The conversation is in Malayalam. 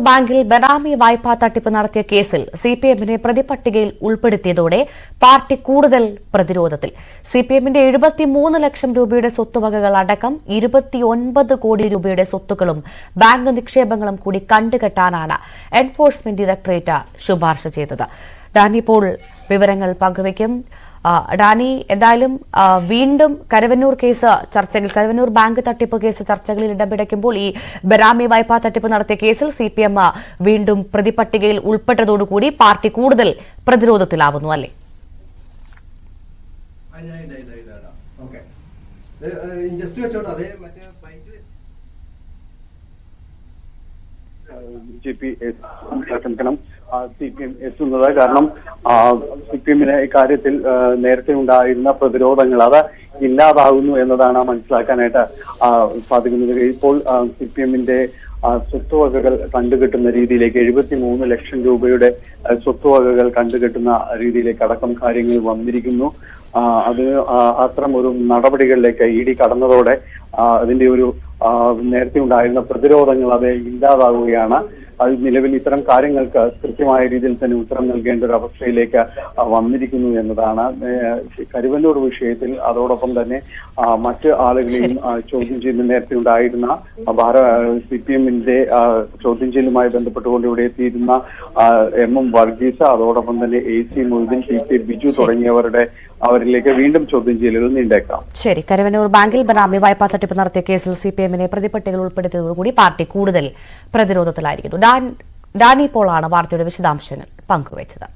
ബാങ്കിൽ ബനാമി വായ്പാ തട്ടിപ്പ് നടത്തിയ കേസിൽ സിപിഎമ്മിനെ പ്രതിപട്ടികയിൽ ഉൾപ്പെടുത്തിയതോടെ പാർട്ടി കൂടുതൽ പ്രതിരോധത്തിൽ. സിപിഎമ്മിന്റെ 73 ലക്ഷം രൂപയുടെ സ്വത്തുവകകൾ അടക്കം 29 കോടി രൂപയുടെ സ്വത്തുക്കളും ബാങ്ക് നിക്ഷേപങ്ങളും കൂടി കണ്ടുകെട്ടാനാണ് എൻഫോഴ്സ്മെന്റ് ഡയറക്ടറേറ്റ് ശുപാർശ ചെയ്തത്. ഡാനി പോൾ വിവരങ്ങൾ പങ്കുവയ്ക്കും. ഡാനി, എന്തായാലും വീണ്ടും കരുവന്നൂർ കേസ് ചർച്ചകൾ, കരുവന്നൂർ ബാങ്ക് തട്ടിപ്പ് കേസ് ചർച്ചകളിൽ ഇടപിടിക്കുമ്പോൾ ഈ ബനാമി വായ്പാ തട്ടിപ്പ് നടത്തിയ കേസിൽ സിപിഎം വീണ്ടും പ്രതിപട്ടികയിൽ ഉൾപ്പെട്ടതോടുകൂടി പാർട്ടി കൂടുതൽ പ്രതിരോധത്തിലാവുന്നു, അല്ലേ? സിപിഎം എത്തുന്നത് കാരണം സിപിഎമ്മിന് ഇക്കാര്യത്തിൽ നേരത്തെ ഉണ്ടായിരുന്ന പ്രതിരോധങ്ങൾ അത് ഇല്ലാതാകുന്നു എന്നതാണ് മനസ്സിലാക്കാനായിട്ട് സാധിക്കുന്നത്. ഇപ്പോൾ സിപിഎമ്മിന്റെ സ്വത്തുവകകൾ കണ്ടുകെട്ടുന്ന രീതിയിലേക്ക് 73 ലക്ഷം രൂപയുടെ സ്വത്തുവകകൾ കണ്ടുകെട്ടുന്ന രീതിയിലേക്ക് അടക്കം കാര്യങ്ങൾ വന്നിരിക്കുന്നു. അത് അത്തരം ഒരു നടപടികളിലേക്ക് ഇഡി കടന്നതോടെ അതിന്റെ ഒരു നേരത്തെ ഉണ്ടായിരുന്ന പ്രതിരോധങ്ങൾ അത് ഇല്ലാതാവുകയാണ്. അത് നിലവിൽ ഇത്തരം കാര്യങ്ങൾക്ക് കൃത്യമായ രീതിയിൽ തന്നെ ഉത്തരം നൽകേണ്ട ഒരു അവസ്ഥയിലേക്ക് വന്നിരിക്കുന്നു എന്നതാണ്. കരുവന്നൂർ വിഷയത്തിൽ അതോടൊപ്പം തന്നെ മറ്റ് ആളുകളെയും ചോദ്യം ചെയ്യുന്ന നേരത്തെ ഉണ്ടായിരുന്ന സിപിഎമ്മിന്റെ ചോദ്യം ചെയ്യലുമായി ബന്ധപ്പെട്ടുകൊണ്ട് ഇവിടെ എത്തിയിരുന്ന എം വർഗീസ്, അതോടൊപ്പം തന്നെ AC മൊയ്തീൻ, TK ബിജു തുടങ്ങിയവരുടെ അവരിലേക്ക് വീണ്ടും ചോദ്യം ചെയ്യലുകൾ നീണ്ടേക്കാം. ശരി, കരുവന്നൂർ ബാങ്കിൽ ബനാമി വായ്പാ തട്ടിപ്പ് നടത്തിയ കേസിൽ സിപിഎമ്മിനെ പ്രതിപട്ടികയിൽ ഉൾപ്പെടുത്തിയതോടുകൂടി പാർട്ടി കൂടുതൽ പ്രതിരോധത്തിലായിരിക്കുന്നു. ഡാനി പോളാണ് വാർത്തയുടെ വിശദാംശങ്ങൾ പങ്കുവച്ചത്.